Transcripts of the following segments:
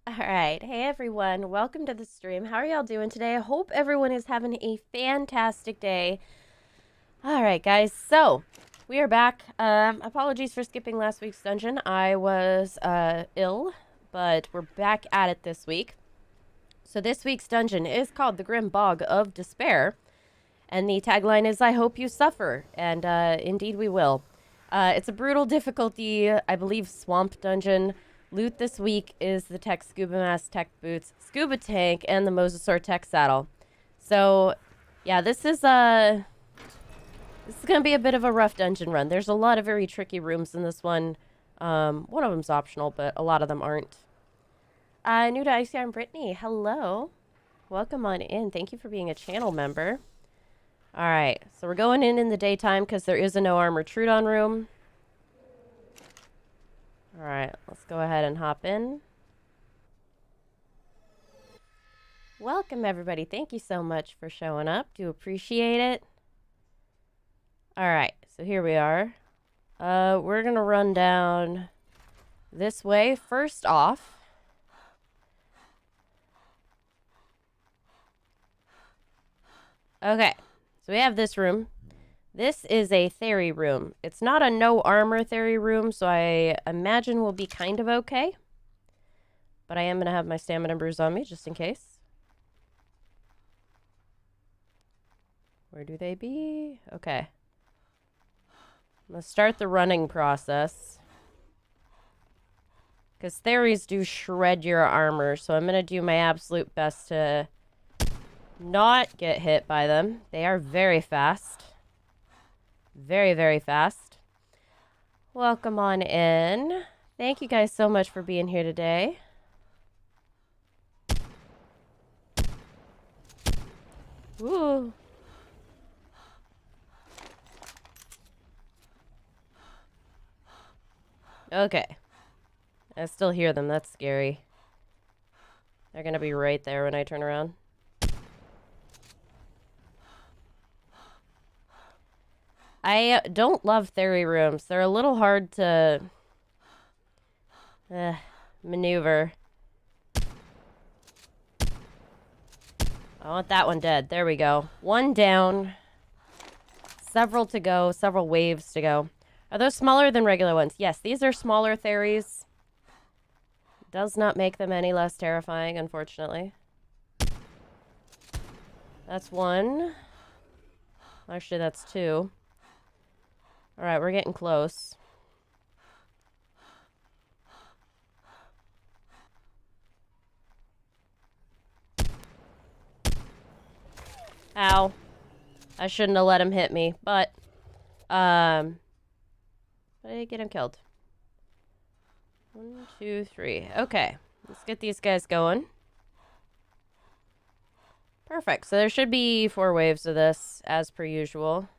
Alright, hey everyone, welcome to the stream. How are y'all doing today? I hope everyone is having a fantastic day. Alright guys, so we are back. Apologies for skipping last week's dungeon. I was ill, but we're back at it this week. So this week's dungeon is called the Grim Bog of Despair, and the tagline is, I hope you suffer, and indeed we will. It's a brutal difficulty, I believe, swamp dungeon. Loot this week is the tech scuba mask, tech boots, scuba tank, and the Mosasaur tech saddle. So, yeah, this is gonna be a bit of a rough dungeon run. There's a lot of very tricky rooms in this one. One of them's optional, but a lot of them aren't. New to Icy, I'm Brittany. Hello. Welcome on in. Thank you for being a channel member. Alright, so we're going in the daytime because there is a no armor troodon room. Alright, let's go ahead and hop in. Welcome, everybody. Thank you so much for showing up. Do appreciate it. Alright, so here we are. We're going to run down this way. First off, okay, so we have this room. This is a theory room. It's not a no armor theory room, so I imagine we'll be kind of okay. But I am going to have my stamina brews on me, just in case. Where do they be? Okay. I'm going to start the running process. Because theories do shred your armor, so I'm going to do my absolute best to not get hit by them. They are very fast. Very, very fast. Welcome on in. Thank you guys so much for being here today. Ooh. Okay. I still hear them. That's scary. They're gonna be right there when I turn around. I don't love theory rooms. They're a little hard to maneuver. I want that one dead. There we go. One down. Several to go. Several waves to go. Are those smaller than regular ones? Yes, these are smaller theories. Does not make them any less terrifying, unfortunately. That's one. Actually, that's two. Alright, we're getting close. Ow. I shouldn't have let him hit me, but I did get him killed. 1, 2, 3. Okay, let's get these guys going. Perfect. So there should be 4 waves of this, as per usual.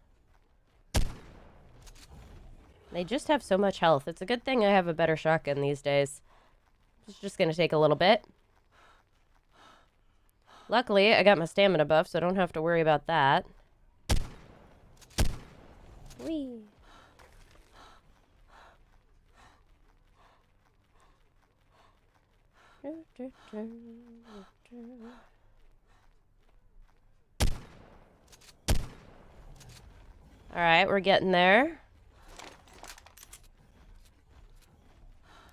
They just have so much health. It's a good thing I have a better shotgun these days. It's just gonna take a little bit. Luckily, I got my stamina buff, so I don't have to worry about that. Whee! Alright, we're getting there.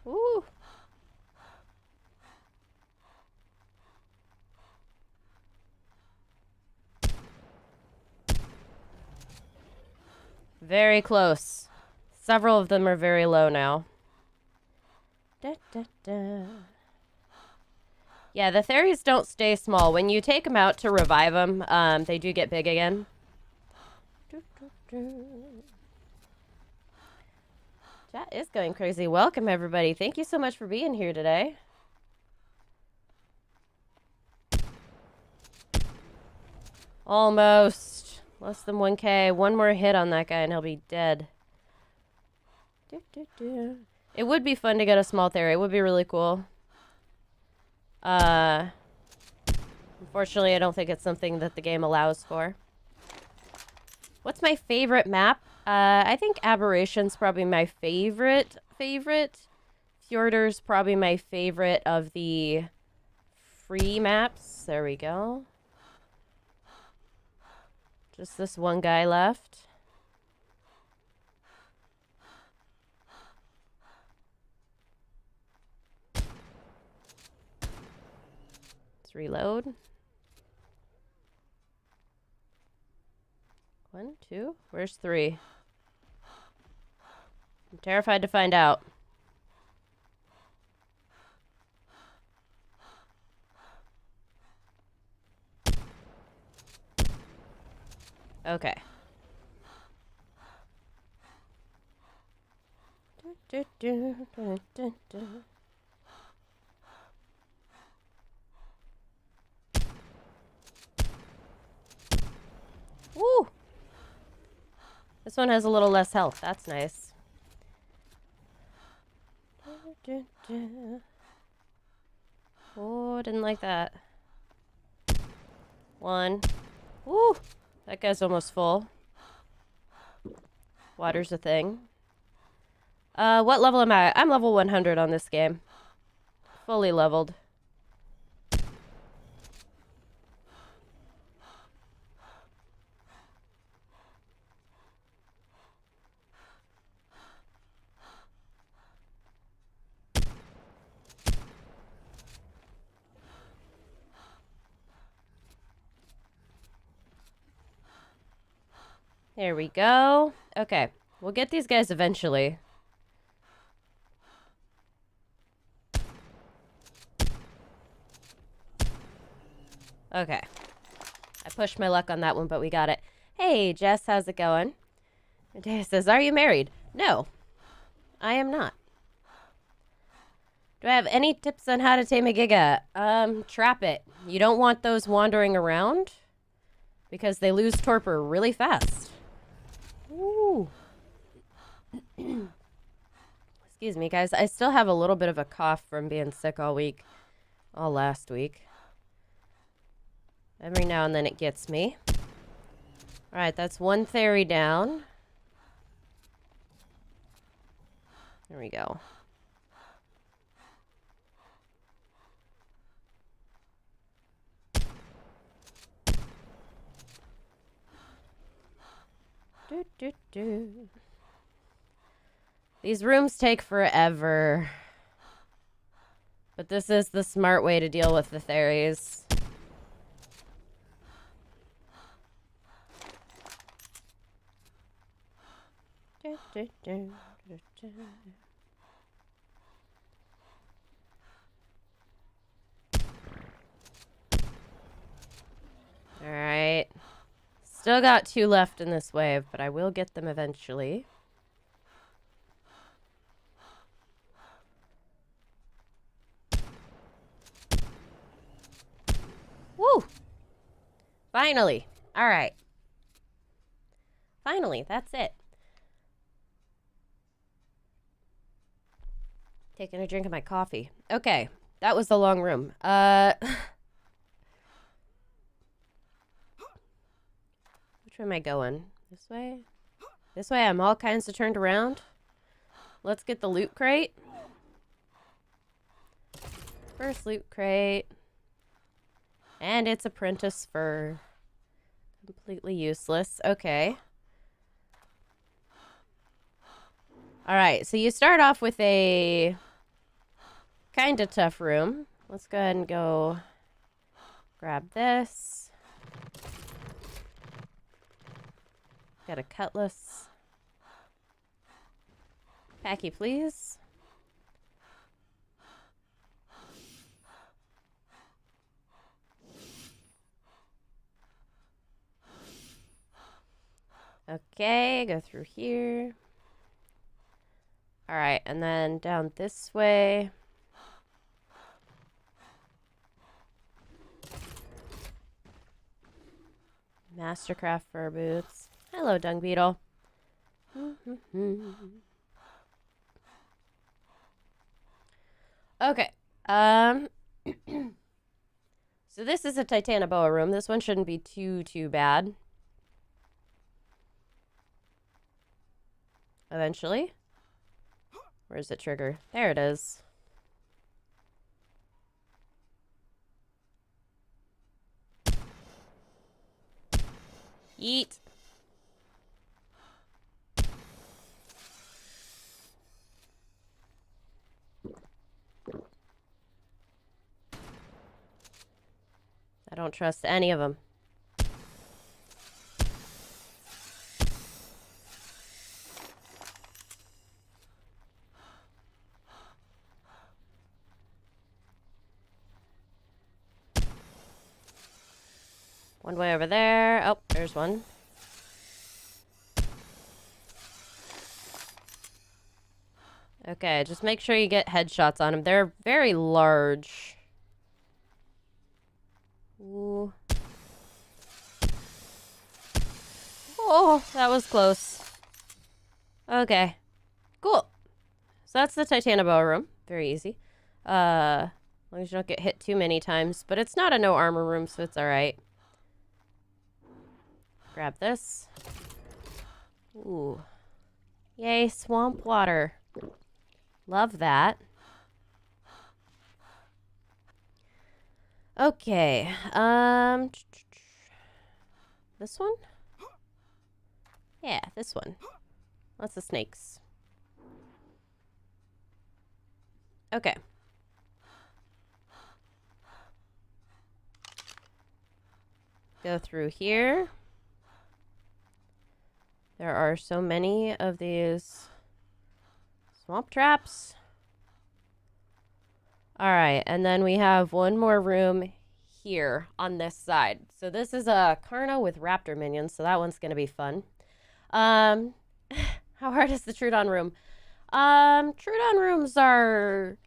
Ooh! Very close. Several of them are very low now. Da, da, da. Yeah, the theories don't stay small. When you take them out to revive them, they do get big again. Chat is going crazy. Welcome, everybody. Thank you so much for being here today. Almost. Less than 1K. One more hit on that guy and he'll be dead. It would be fun to get a small theory. It would be really cool. Unfortunately, I don't think it's something that the game allows for. What's my favorite map? I think Aberration's probably my favorite. Fjorder's probably my favorite of the free maps. There we go. Just this one guy left. Let's reload. 1, 2. Where's 3? I'm terrified to find out. Okay. Woo! This one has a little less health. That's nice. Oh, didn't like that. 1. Woo! That guy's almost full. Water's a thing. What level am I? I'm level 100 on this game. Fully leveled. There we go. Okay, we'll get these guys eventually. Okay. I pushed my luck on that one, but we got it. Hey, Jess, how's it going? Jess says, are you married? No, I am not. Do I have any tips on how to tame a giga? Trap it. You don't want those wandering around because they lose torpor really fast. Ooh. Excuse me, guys. I still have a little bit of a cough from being sick all week. All last week. Every now and then it gets me. Alright, that's one theory down. There we go. These rooms take forever. But this is the smart way to deal with the theories. Alright. Still got 2 left in this wave, but I will get them eventually. Woo! Finally. Alright. Finally, that's it. Taking a drink of my coffee. Okay, that was the long room. Which way am I going? This way? This way, I'm all kinds of turned around. Let's get the loot crate. First loot crate. And it's apprentice fur. Completely useless. Okay. Alright, so you start off with a kind of tough room. Let's go ahead and go grab this. Got a cutlass. Packy, please. Okay, go through here. Alright, and then down this way. Mastercraft fur boots. Hello, dung beetle. Okay. So this is a Titanoboa room. This one shouldn't be too bad. Eventually. Where's the trigger? There it is. Yeet. I don't trust any of them. One way over there. Oh, there's one. Okay, just make sure you get headshots on them. They're very large. Ooh. Oh, that was close. Okay. Cool. So that's the Titanoboa room. Very easy. As long as you don't get hit too many times. But it's not a no armor room, so it's alright. Grab this. Ooh. Yay, swamp water. Love that. Okay. This one? Yeah, this one. Lots of snakes. Okay. Go through here. There are so many of these swamp traps. Alright, and then we have one more room here on this side. So this is a Carno with raptor minions, so that one's going to be fun. How hard is the troodon room? Troodon rooms are...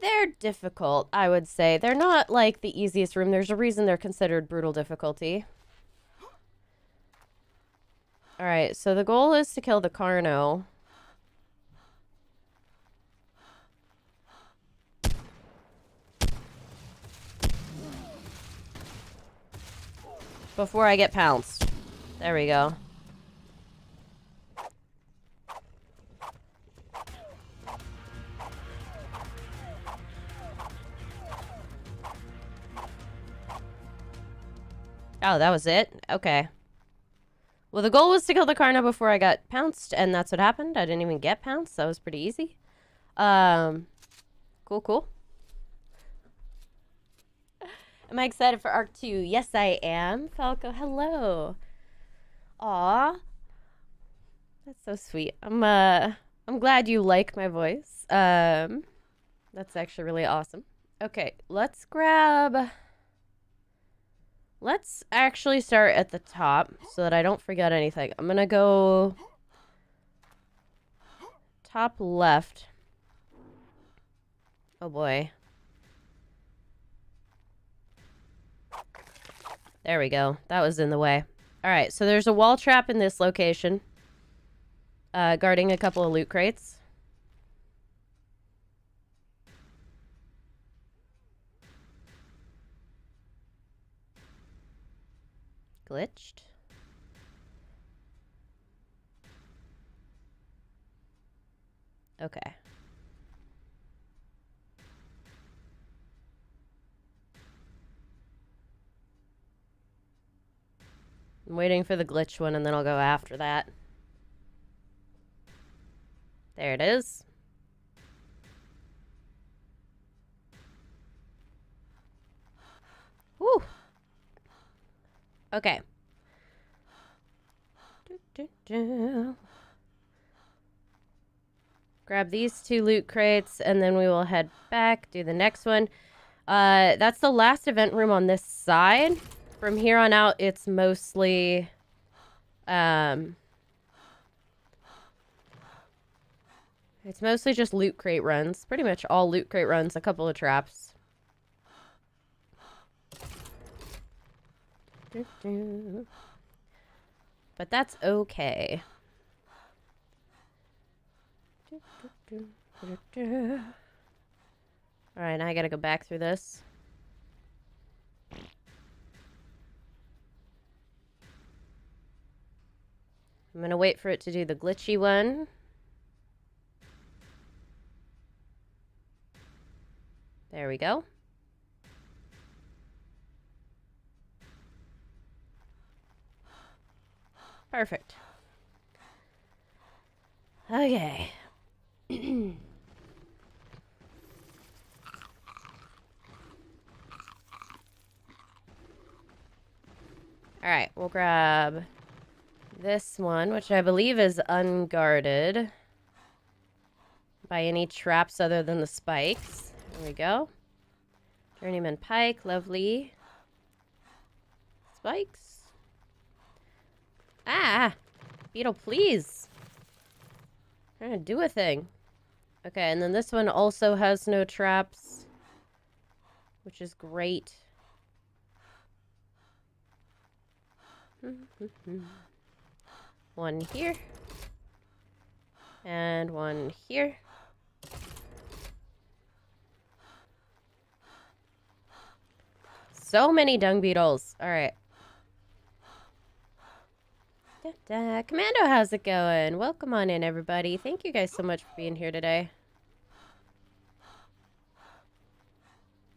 They're difficult, I would say. They're not, like, the easiest room. There's a reason they're considered brutal difficulty. Alright, so the goal is to kill the Carno. Before I get pounced. There we go. Oh, that was it? Okay. Well, the goal was to kill the Carno before I got pounced, and that's what happened. I didn't even get pounced. That was pretty easy. Cool, cool. Am I excited for ARK 2? Yes, I am. Falco, hello. Aw. That's so sweet. I'm glad you like my voice. That's actually really awesome. Okay, let's grab... Let's actually start at the top so that I don't forget anything. I'm gonna go top left. Oh boy. There we go. That was in the way. Alright, so there's a wall trap in this location. Guarding a couple of loot crates. Glitched. Okay. I'm waiting for the glitch one and then I'll go after that. There it is. Woo! Okay. Grab these two loot crates, and then we will head back, do the next one. That's the last event room on this side. From here on out, it's mostly... it's mostly just loot crate runs. Pretty much all loot crate runs, a couple of traps. But that's okay. Alright, now I gotta go back through this. I'm gonna wait for it to do the glitchy one. There we go. Perfect. Okay. Alright, we'll grab this one, which I believe is unguarded by any traps other than the spikes. There we go. Journeyman Pike, lovely. Spikes. Ah! Beetle, please. I'm trying to do a thing. Okay, and then this one also has no traps, which is great. One here. And one here. So many dung beetles. All right. Commando, how's it going? Welcome on in, everybody. Thank you guys so much for being here today.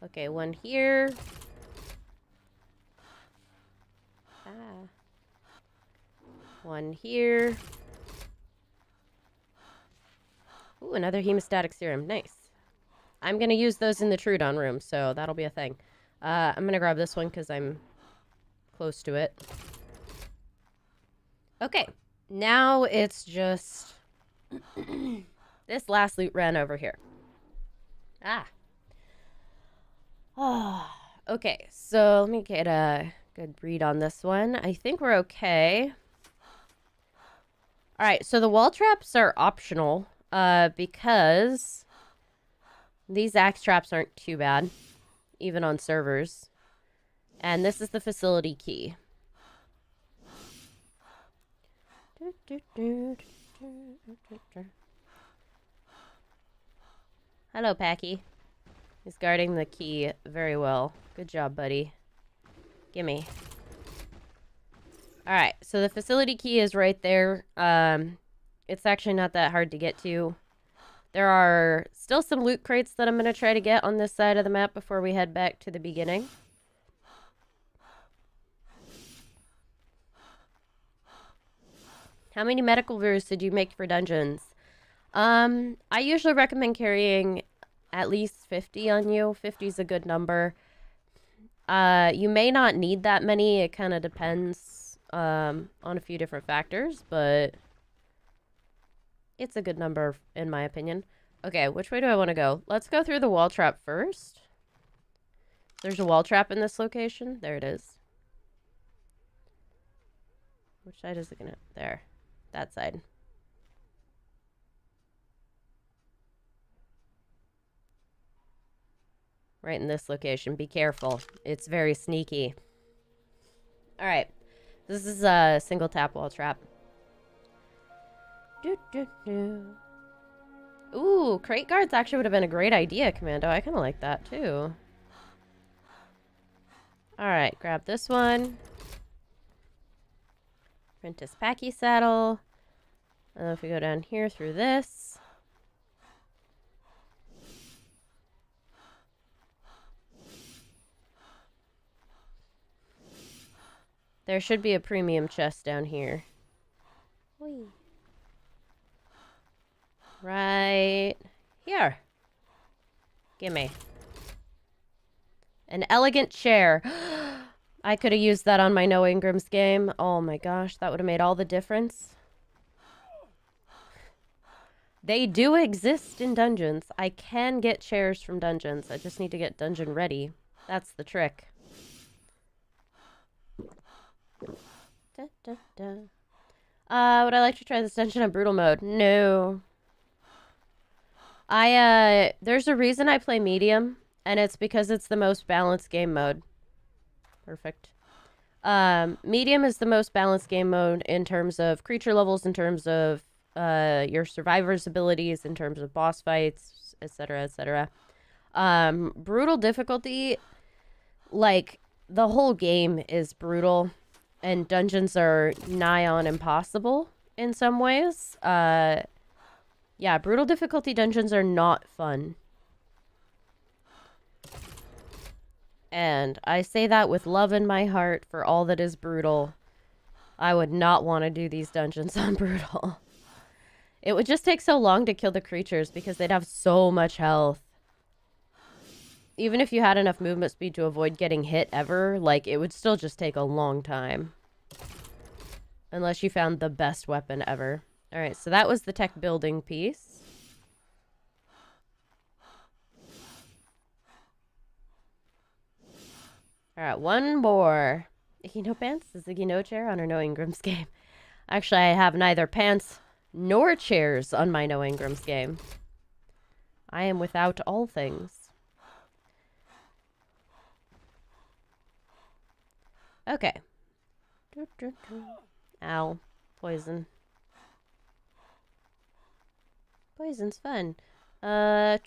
Okay, one here. One here. Ooh, another hemostatic serum. Nice. I'm going to use those in the troodon room, so that'll be a thing. I'm going to grab this one because I'm close to it. Okay. Now it's just this last loot ran over here. Ah. Okay, so let me get a good read on this one. I think we're okay. All right, so the wall traps are optional because these axe traps aren't too bad, even on servers. And this is the facility key. Hello, Packy. He's guarding the key very well. Good job, buddy. Gimme. Alright, so the facility key is right there. It's actually not that hard to get to. There are still some loot crates that I'm going to try to get on this side of the map before we head back to the beginning. How many medical brews did you make for dungeons? I usually recommend carrying at least 50 on you. 50 is a good number. You may not need that many. It kind of depends on a few different factors, but it's a good number in my opinion. Okay, which way do I want to go? Let's go through the wall trap first. There's a wall trap in this location. There it is. Which side is it gonna? There. That side. Right in this location. Be careful. It's very sneaky. Alright. This is a single tap wall trap. Ooh, crate guards actually would have been a great idea, Commando. I kind of like that, too. Alright, grab this one. Apprentice Packy saddle. And if we go down here through this. There should be a premium chest down here. Whee. Right here. Gimme. An elegant chair. I could have used that on my No Ingrams game. Oh my gosh, that would have made all the difference. They do exist in dungeons. I can get chairs from dungeons. I just need to get dungeon ready. That's the trick. Da, da, da. Would I like to try this dungeon on brutal mode? No. There's a reason I play medium, and it's because it's the most balanced game mode. Perfect. Medium is the most balanced game mode in terms of creature levels, in terms of your survivor's abilities, in terms of boss fights, etc., etc. Brutal difficulty, like, the whole game is brutal, and dungeons are nigh on impossible in some ways. Yeah, brutal difficulty dungeons are not fun. And I say that with love in my heart for all that is brutal. I would not want to do these dungeons on Brutal. It would just take so long to kill the creatures because they'd have so much health. Even if you had enough movement speed to avoid getting hit ever, like, it would still just take a long time. Unless you found the best weapon ever. Alright, so that was the tech building piece. Alright, one more. Icky no pants? Is Icky no chair on her No Ingram's game? Actually, I have neither pants nor chairs on my No Ingram's game. I am without all things. Okay. Ow. Poison. Poison's fun. I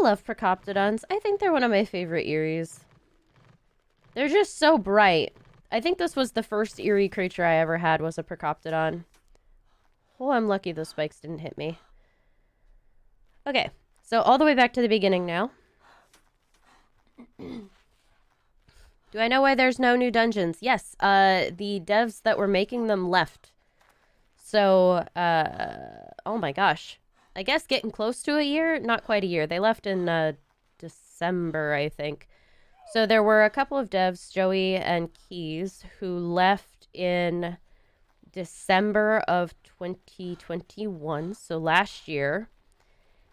love Procoptodons. I think they're one of my favorite Eries. They're just so bright. I think this was the first Eerie creature I ever had was a Procoptodon. Oh, I'm lucky those spikes didn't hit me. Okay, so all the way back to the beginning now. Do I know why there's no new dungeons? Yes, the devs that were making them left. So, oh my gosh. I guess getting close to a year? Not quite a year. They left in, December, I think. So there were a couple of devs, Joey and Keys, who left in December of 2021, so last year.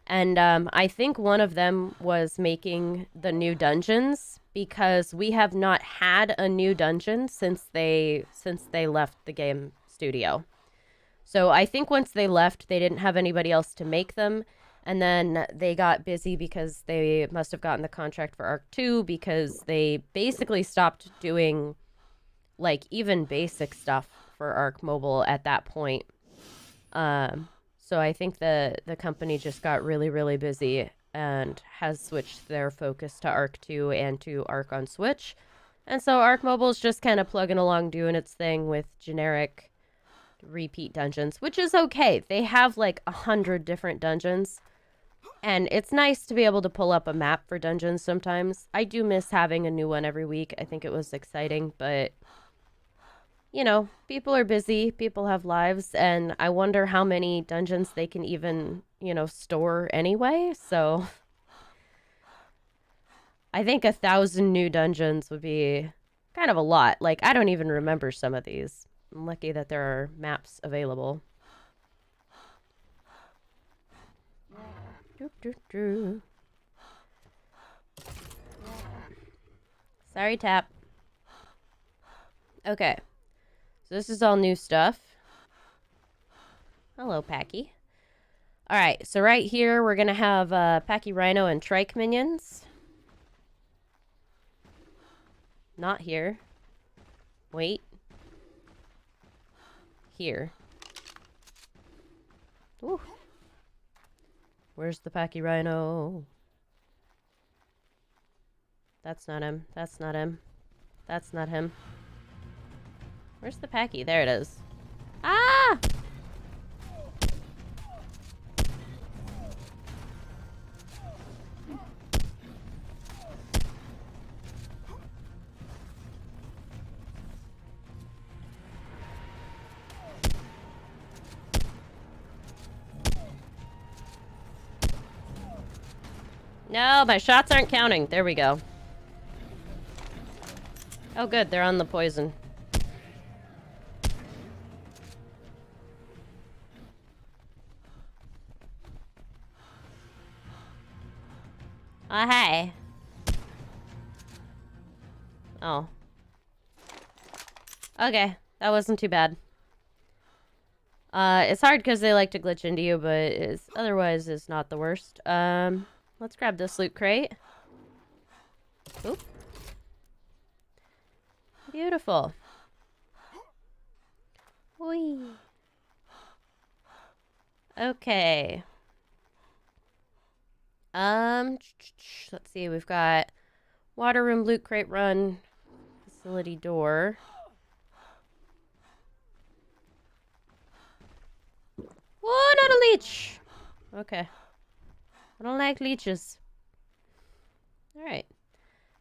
And I think one of them was making the new dungeons because we have not had a new dungeon since they left the game studio. So I think once they left, they didn't have anybody else to make them. And then they got busy because they must have gotten the contract for ARK 2 because they basically stopped doing, like, even basic stuff for ARK Mobile at that point. So I think the company just got really, really busy and has switched their focus to ARK 2 and to ARK on Switch. And so ARK Mobile is just kind of plugging along, doing its thing with generic repeat dungeons, which is okay. They have, like, 100 different dungeons. And it's nice to be able to pull up a map for dungeons sometimes. I do miss having a new one every week. I think it was exciting, but, you know, people are busy. People have lives, and I wonder how many dungeons they can even, you know, store anyway. So I think 1,000 new dungeons would be kind of a lot. Like, I don't even remember some of these. I'm lucky that there are maps available. Sorry, Tap. Okay. So this is all new stuff. Hello, Packy. Alright, so right here we're going to have Packy Rhino and Trike minions. Not here. Wait. Here. Ooh. Where's the Packy Rhino? That's not him. That's not him. That's not him. Where's the Packy? There it is. Ah! No, my shots aren't counting. There we go. Oh, good. They're on the poison. Oh, hey. Oh. Okay. That wasn't too bad. It's hard because they like to glitch into you, but otherwise it's not the worst. Let's grab this loot crate. Oop. Beautiful. Whee. Okay. Let's see. We've got water room, loot crate run, facility door. Whoa, not a leech. Okay. I don't like leeches. Alright.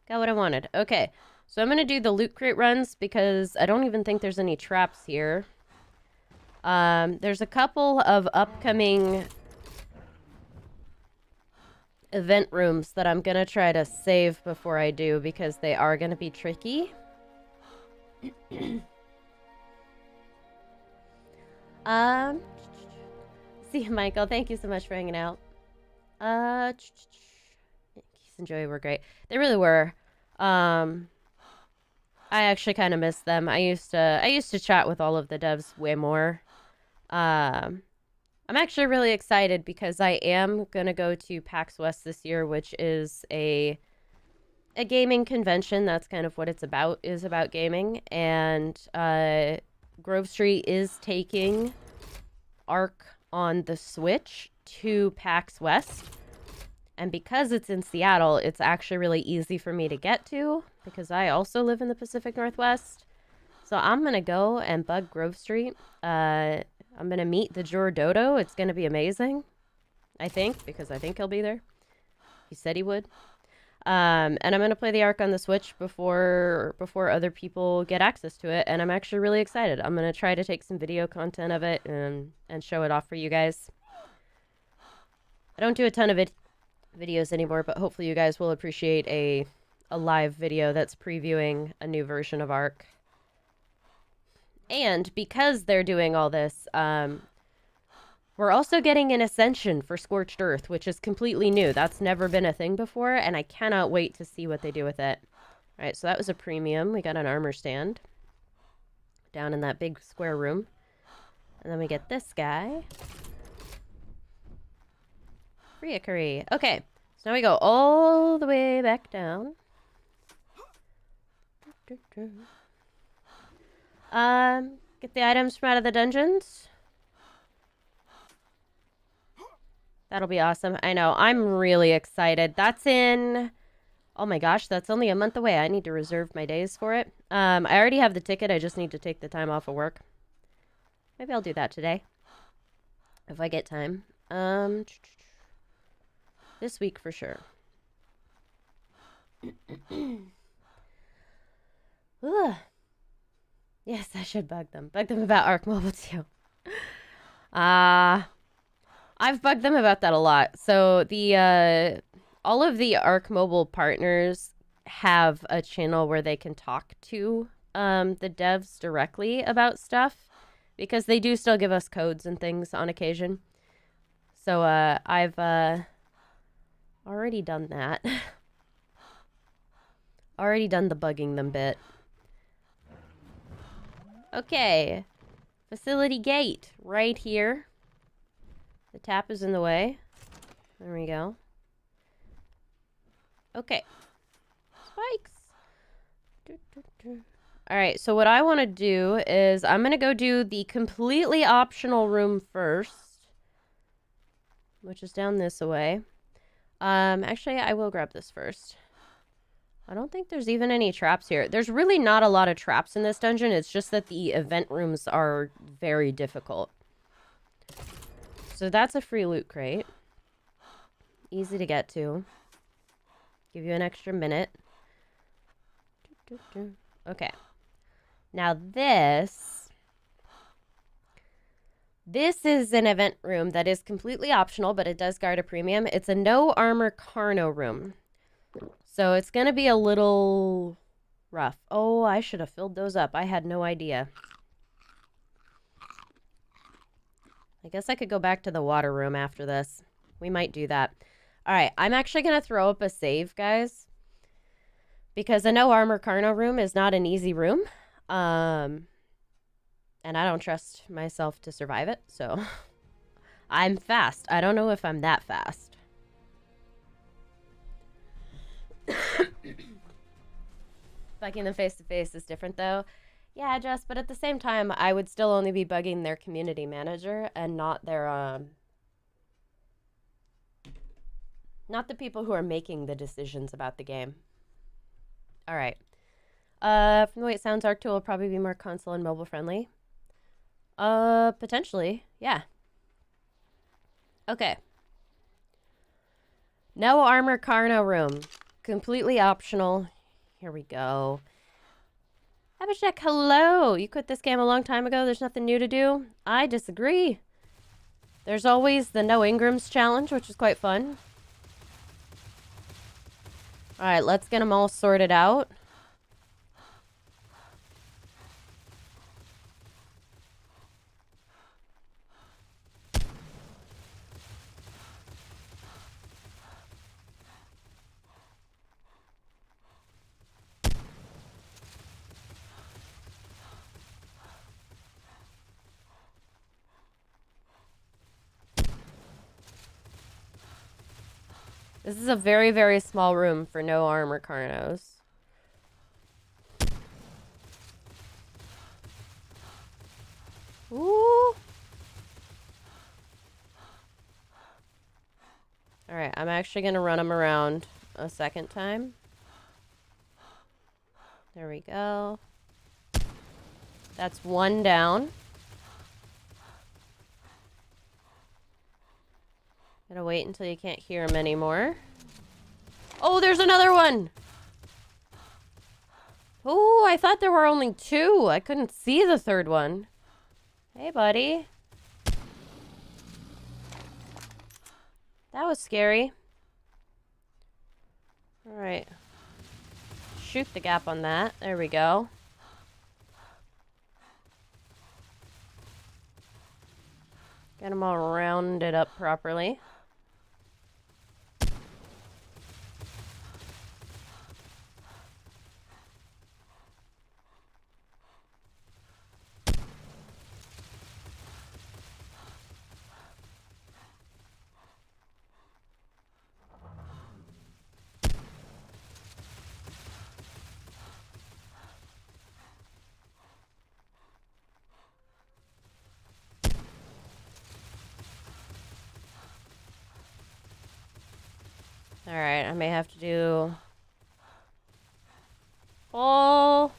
Got what I wanted. Okay. So I'm going to do the loot crate runs because I don't even think there's any traps here. There's a couple of upcoming event rooms that I'm going to try to save before I do because they are going to be tricky. See, Michael, thank you so much for hanging out. Keith and Joey were great. They really were. I actually kind of miss them. I used to chat with all of the devs way more. I'm actually really excited because I am gonna go to PAX West this year, which is a gaming convention. That's kind of what it's about, is about gaming. And Grove Street is taking ARK on the Switch to PAX West. And because it's in Seattle, it's actually really easy for me to get to because I also live in the Pacific Northwest. So I'm going to go and bug Grove Street. I'm going to meet the Jur Dodo. It's going to be amazing, I think, because I think he'll be there. He said he would. And I'm going to play the ARK on the Switch before other people get access to it. And I'm actually really excited. I'm going to try to take some video content of it and show it off for you guys. I don't do a ton of videos anymore, but hopefully you guys will appreciate a live video that's previewing a new version of ARK. And because they're doing all this, we're also getting an Ascension for Scorched Earth, which is completely new. That's never been a thing before, and I cannot wait to see what they do with it. All right, so that was a premium. We got an armor stand down in that big square room. And then we get this guy. Reoccurry. Okay, so now we go all the way back down. Get the items from out of the dungeons. That'll be awesome. I know. I'm really excited. That's in... Oh my gosh, that's only a month away. I need to reserve my days for it. I already have the ticket. I just need to take the time off of work. Maybe I'll do that today. If I get time. This week for sure. Yes, I should bug them. Bug them about ARK Mobile too. I've bugged them about that a lot. So the all of the ARK Mobile partners have a channel where they can talk to the devs directly about stuff because they do still give us codes and things on occasion. So I've already done that. Already done the bugging them bit. Okay. Facility gate right here. The tap is in the way. There we go. Okay. Spikes. Alright, so what I want to do is I'm going to go do the completely optional room first, which is down this way. Actually, I will grab this first. I don't think there's even any traps here. There's really not a lot of traps in this dungeon. It's just that the event rooms are very difficult. So that's a free loot crate. Easy to get to. Give you an extra minute. Okay. Now this is an event room that is completely optional, but it does guard a premium. It's a no armor Carno room. So it's going to be a little rough. Oh, I should have filled those up. I had no idea. I guess I could go back to the water room after this. We might do that. All right, I'm actually going to throw up a save, guys. Because a no armor Carno room is not an easy room. And I don't trust myself to survive it, so... I'm fast. I don't know if I'm that fast. Bugging them face-to-face is different, though. Yeah, Jess, but at the same time, I would still only be bugging their community manager and not their, not the people who are making the decisions about the game. All right. From the way it sounds, ARK 2 will probably be more console and mobile friendly. Potentially, yeah. Okay. No armor Carno room. Completely optional. Here we go. Abhishek, hello. You quit this game a long time ago. There's nothing new to do. I disagree. There's always the no Ingrams challenge, which is quite fun. Alright, let's get them all sorted out. This is a very, very small room for no armor Carnos. Ooh. Alright, I'm actually going to run them around a second time. There we go. That's one down. Gotta wait until you can't hear him anymore. Oh, there's another one! Oh, I thought there were only two. I couldn't see the third one. Hey, buddy. That was scary. Alright. Shoot the gap on that. There we go. Get them all rounded up properly. Alright, I may have to do... full...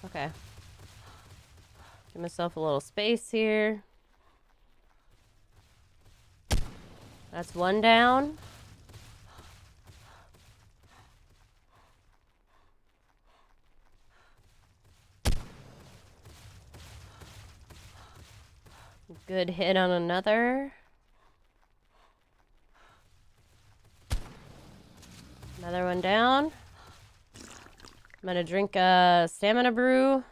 Okay. Give myself a little space here. That's one down. Good hit on another. Another one down. I'm gonna drink a stamina brew.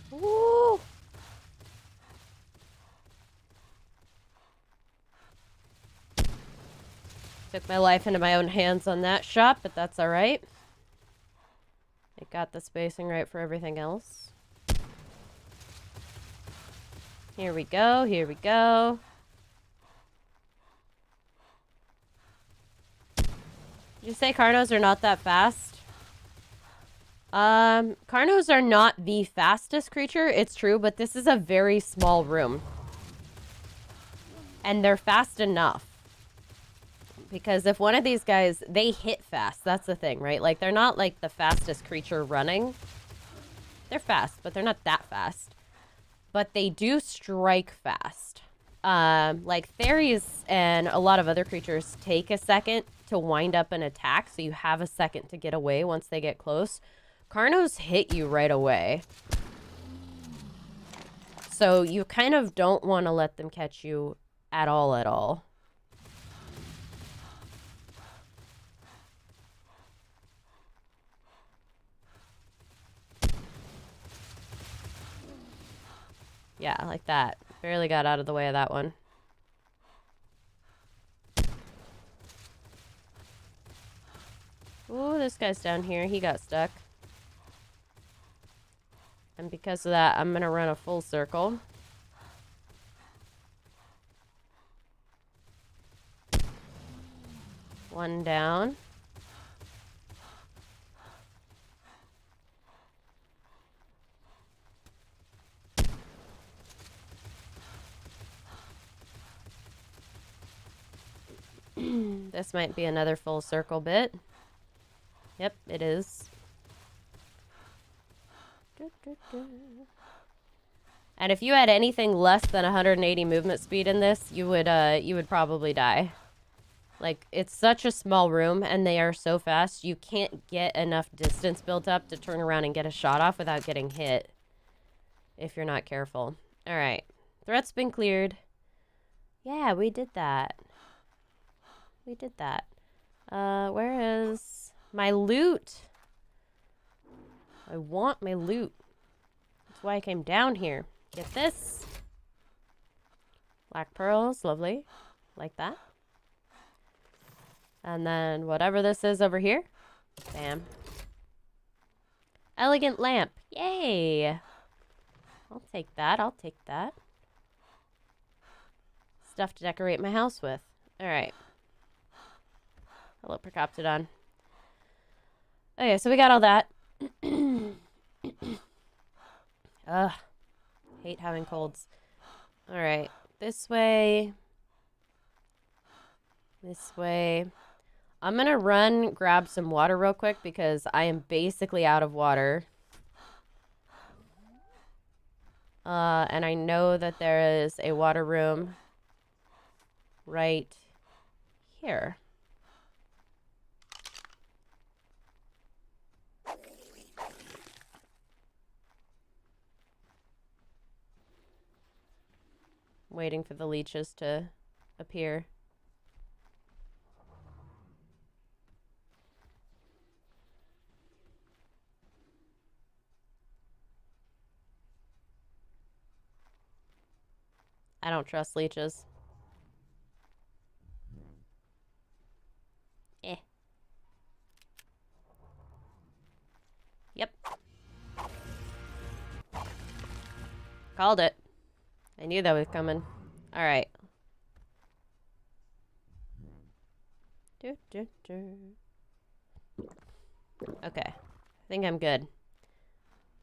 Woo! Took my life into my own hands on that shot, but that's alright. It got the spacing right for everything else. Here we go, here we go. Did you say Carnos are not that fast? Carnos are not the fastest creature, it's true, but this is a very small room. And they're fast enough. Because if one of these guys, they hit fast, that's the thing, right? Like, they're not like the fastest creature running. They're fast, but they're not that fast. But they do strike fast. Like fairies and a lot of other creatures take a second to wind up an attack, so you have a second to get away once they get close. Carnos hit you right away. So you kind of don't want to let them catch you at all. Yeah, like that. Barely got out of the way of that one. Ooh, this guy's down here. He got stuck. And because of that, I'm gonna run a full circle. One down. This might be another full circle bit. Yep, it is. And if you had anything less than 180 movement speed in this, you would probably die. Like, it's such a small room, and they are so fast, you can't get enough distance built up to turn around and get a shot off without getting hit. If you're not careful. Alright. Threat's been cleared. Yeah, we did that. We did that. Where is my loot? I want my loot. That's why I came down here. Get this. Black pearls, lovely. Like that. And then whatever this is over here. Bam. Elegant lamp. Yay. I'll take that. I'll take that. Stuff to decorate my house with. Alright. Hello, Procoptodon. Okay, so we got all that. Ugh. Hate having colds. Alright. This way. This way. I'm gonna run grab some water real quick because I am basically out of water. And I know that there is a water room right here. Waiting for the leeches to appear. I don't trust leeches. Yep. Called it. I knew that was coming. Alright. Okay. I think I'm good.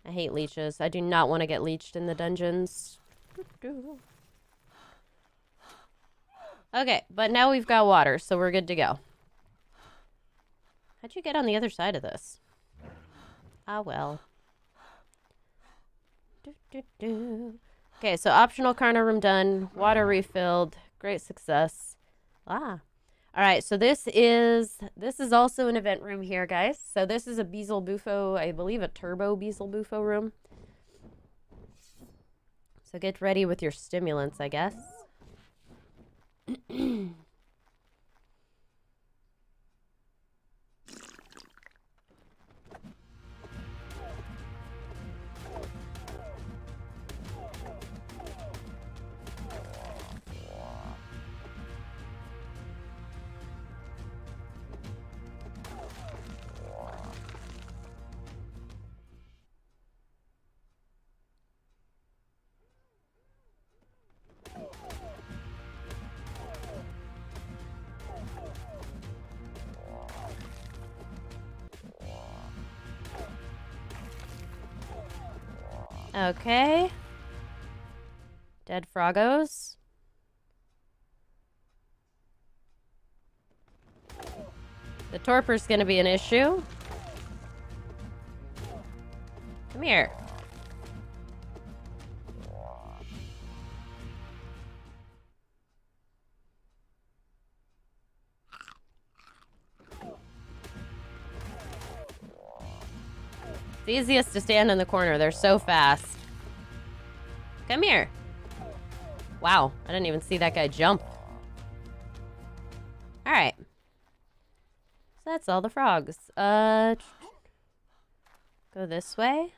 I hate leeches. I do not want to get leeched in the dungeons. Okay, but now we've got water, so we're good to go. How'd you get on the other side of this? Ah, well. Okay, so optional Carno room done. Water refilled. Great success. Ah. Alright, so this is also an event room here, guys. So this is a Beezle Bufo, I believe a turbo Beezle Bufo room. So get ready with your stimulants, I guess. Okay. Dead froggos. The torpor's gonna be an issue. Come here. It's easiest to stand in the corner. They're so fast. Come here. Wow, I didn't even see that guy jump. Alright. So that's all the frogs. Go this way.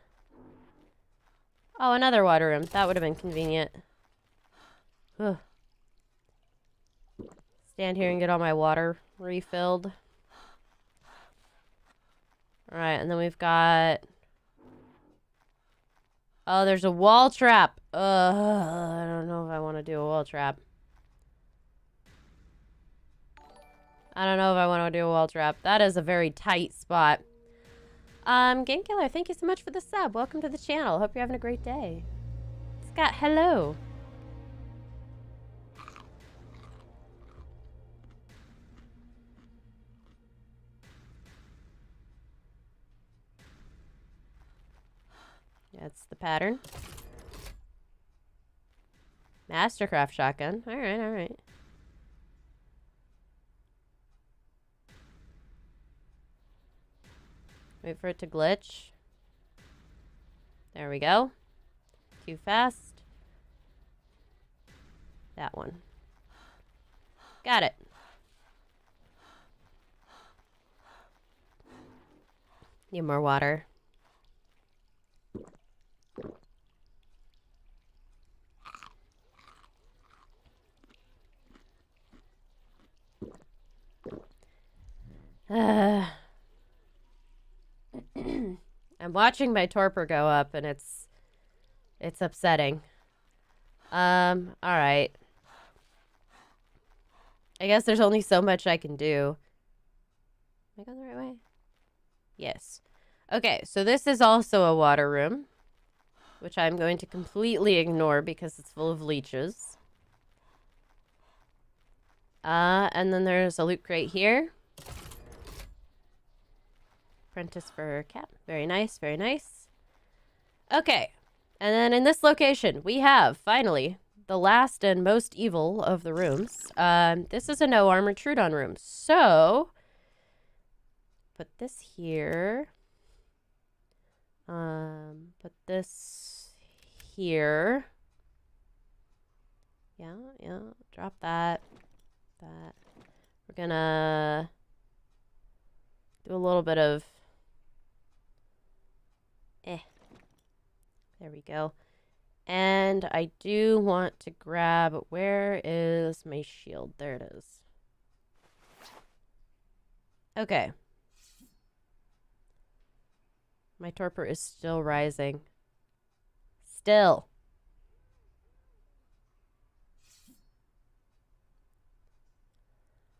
Oh, another water room. That would have been convenient. Ugh. Stand here and get all my water refilled. Alright, and then we've got... Oh, there's a wall trap. I don't know if I want to do a wall trap. I don't know if I want to do a wall trap. That is a very tight spot. Game Killer, thank you so much for the sub. Welcome to the channel. Hope you're having a great day. Scott, hello. That's the pattern. Mastercraft shotgun. All right, all right. Wait for it to glitch. There we go. Too fast. That one. Got it. Need more water. I'm watching my torpor go up and it's upsetting. All right. I guess there's only so much I can do. Am I going the right way? Yes. Okay, so this is also a water room, which I'm going to completely ignore because it's full of leeches. And then there's a loot crate here. Apprentice for cat. Very nice, very nice. Okay, and then in this location, we have, finally, the last and most evil of the rooms. This is a no armor troodon room. So, put this here. Put this here. Yeah, drop that. We're gonna do a little bit of there we go. And I do want to grab, where is my shield? There it is. Okay. My torpor is still rising. Still.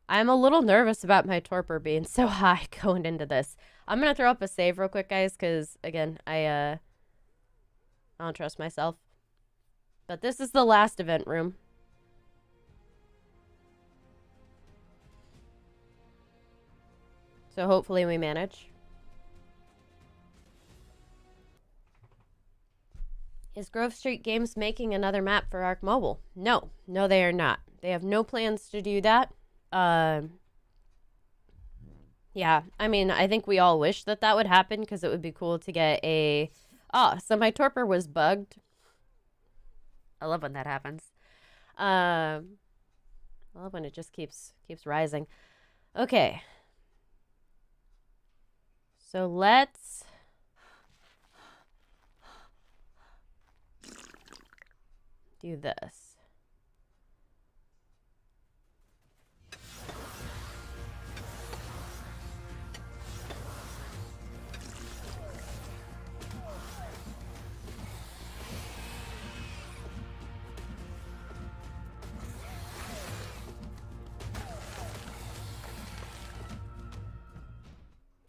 I'm a little nervous about my torpor being so high going into this. I'm going to throw up a save real quick, guys, because, again, I don't trust myself. But this is the last event room. So hopefully we manage. Is Grove Street Games making another map for ARK Mobile? No. No, they are not. They have no plans to do that. Yeah, I mean, I think we all wish that that would happen because it would be cool to get a... Oh, so my torpor was bugged. I love when that happens. I love when it just keeps rising. Okay. So let's do this.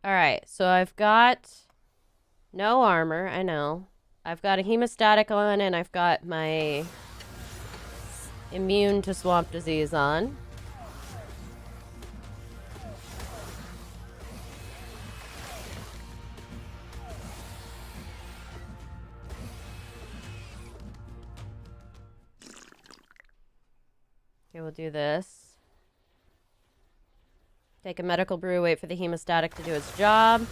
All right, so I've got no armor, I know. I've got a hemostatic on, and I've got my immune to swamp disease on. Okay, we'll do this. Take a medical brew, wait for the hemostatic to do its job.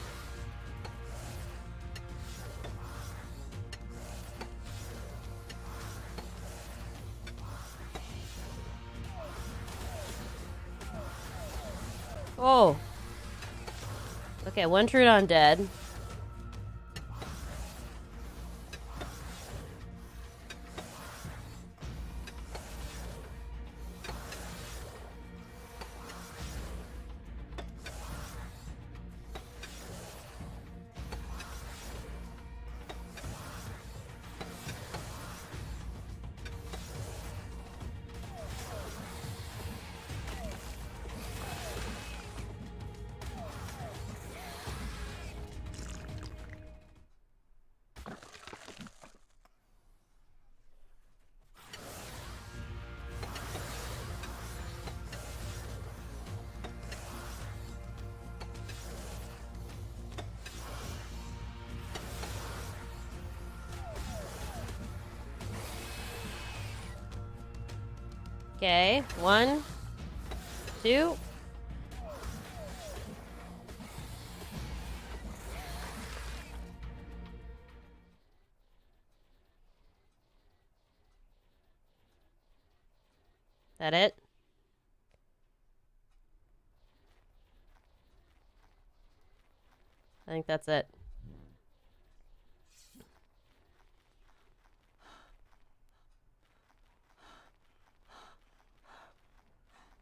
Oh. Okay, one troodon dead. Okay, 1, 2. That it? I think that's it.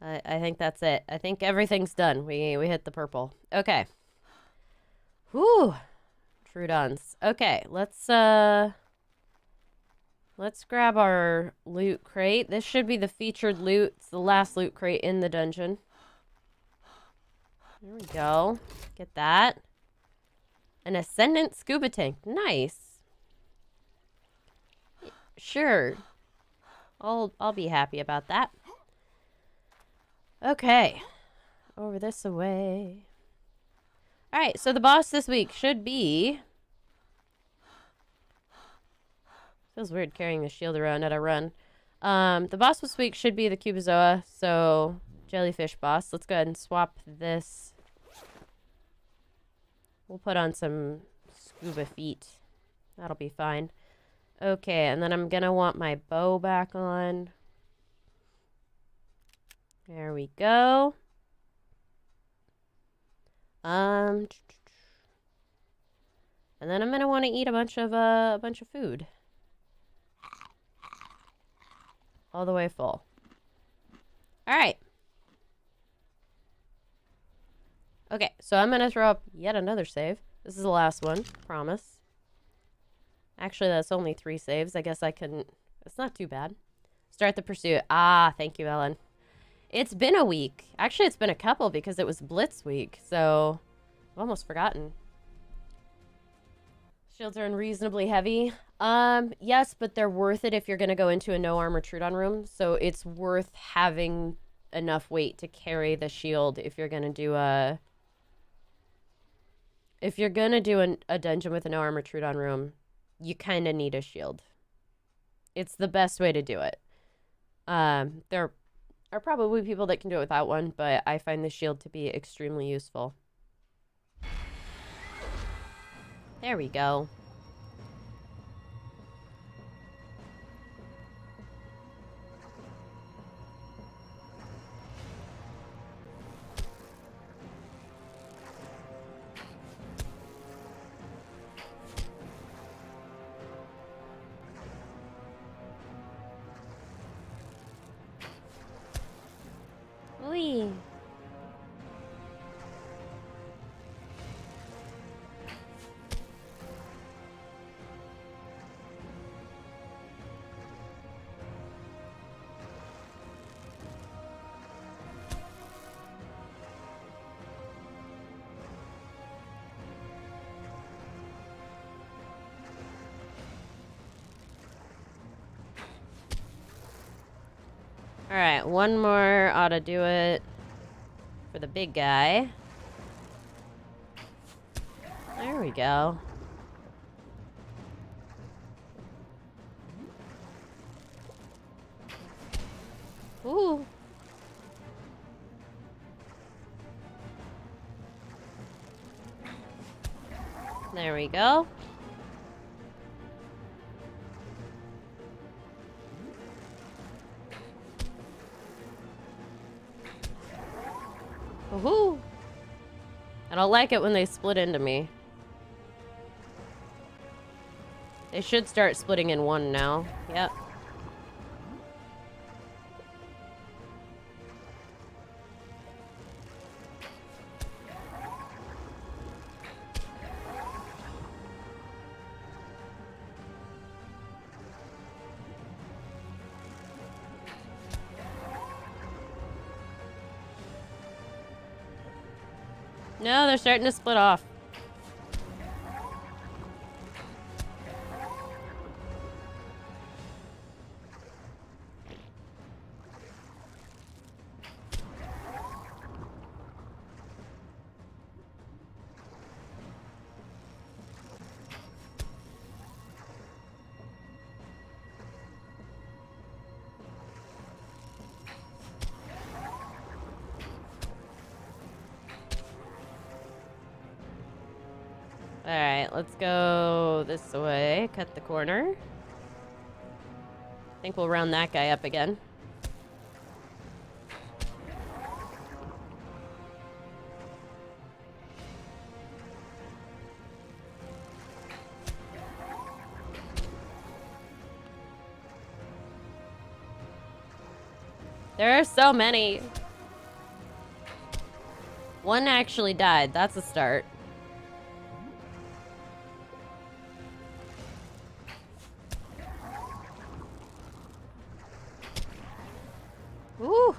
I think that's it. I think everything's done. We hit the purple. Okay. Whew. Troodons. Okay, let's grab our loot crate. This should be the featured loot. It's the last loot crate in the dungeon. There we go. Get that. An Ascendant scuba tank. Nice. Sure. I'll be happy about that. Okay. Over this way. Alright, so the boss this week should be... Feels weird carrying the shield around at a run. The boss this week should be the Cubozoa, so jellyfish boss. Let's go ahead and swap this. We'll put on some scuba feet. That'll be fine. Okay, and then I'm gonna want my bow back on. There we go. And then I'm gonna want to eat a bunch of food. All the way full. All right. Okay, so I'm gonna throw up yet another save. This is the last one, promise. Actually, that's only 3 saves. I guess I couldn't. It's not too bad. Start the pursuit. Ah, thank you, Ellen. It's been a week. Actually, it's been a couple because it was Blitz week, so I've almost forgotten. Shields are unreasonably heavy. Yes, but they're worth it if you're going to go into a no armor Troodon room, so it's worth having enough weight to carry the shield if you're going to do a... If you're going to do a dungeon with a no armor Troodon room, you kind of need a shield. It's the best way to do it. There are probably people that can do it without one, but I find the shield to be extremely useful. There we go. Whee! Alright, one more ought to do it for the big guy. There we go. Ooh. There we go. Woohoo! I don't like it when they split into me. They should start splitting in one now. Yep. No, they're starting to split off. Alright, let's go this way. Cut the corner. I think we'll round that guy up again. There are so many. One actually died. That's a start. Ooh.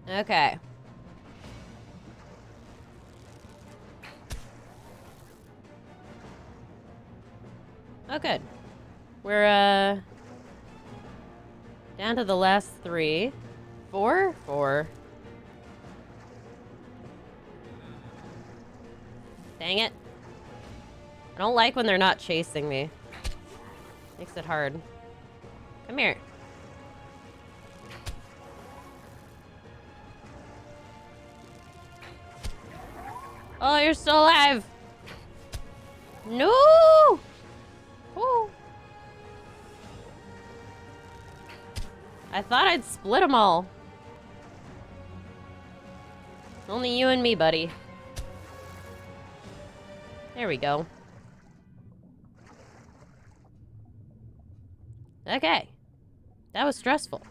Okay. Oh, good. We're, down to the last 3. 4? 4. Dang it. I don't like when they're not chasing me. Makes it hard. Come here. Oh, you're still alive. No! Ooh. I thought I'd split them all. Only you and me, buddy. There we go. Okay. That was stressful.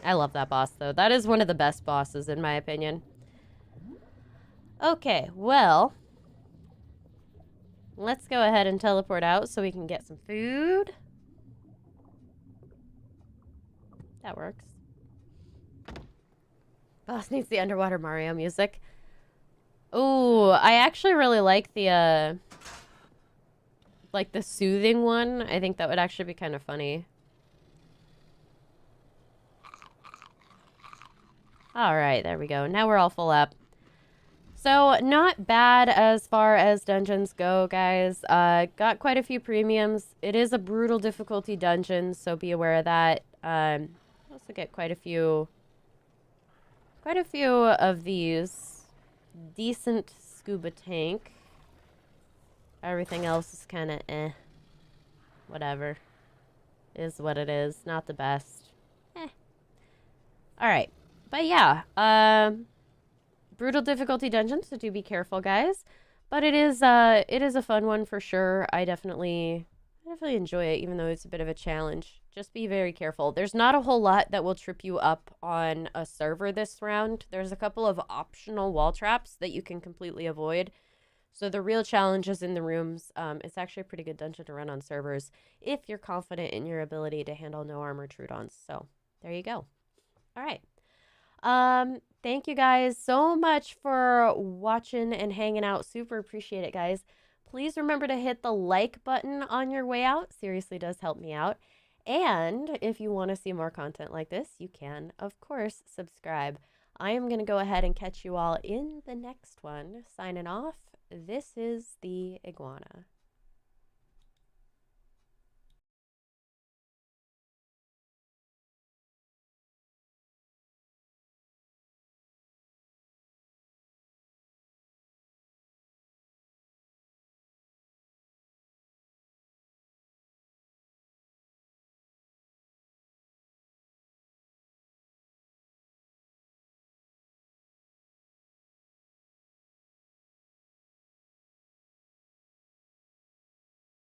I love that boss, though. That is one of the best bosses, in my opinion. Okay, well... let's go ahead and teleport out so we can get some food. That works. Boss needs the underwater Mario music. Ooh, I actually really like the soothing one. I think that would actually be kind of funny. All right, there we go. Now we're all full up. So, not bad as far as dungeons go, guys. Got quite a few premiums. It is a brutal difficulty dungeon, so be aware of that. Also get quite a few of these. Decent scuba tank. Everything else is kind of eh. Whatever. Is what it is. Not the best. Eh. Alright. But yeah. Brutal difficulty dungeon, so do be careful, guys. But it is a fun one for sure. I definitely enjoy it, even though it's a bit of a challenge. Just be very careful. There's not a whole lot that will trip you up on a server this round. There's a couple of optional wall traps that you can completely avoid. So the real challenge is in the rooms. It's actually a pretty good dungeon to run on servers if you're confident in your ability to handle no armor troodons. So there you go. All right. Thank you guys so much for watching and hanging out. Super appreciate it, guys. Please remember to hit the like button on your way out. Seriously does help me out. And if you want to see more content like this, you can, of course, subscribe. I am going to go ahead and catch you all in the next one. Signing off, this is the Iguana.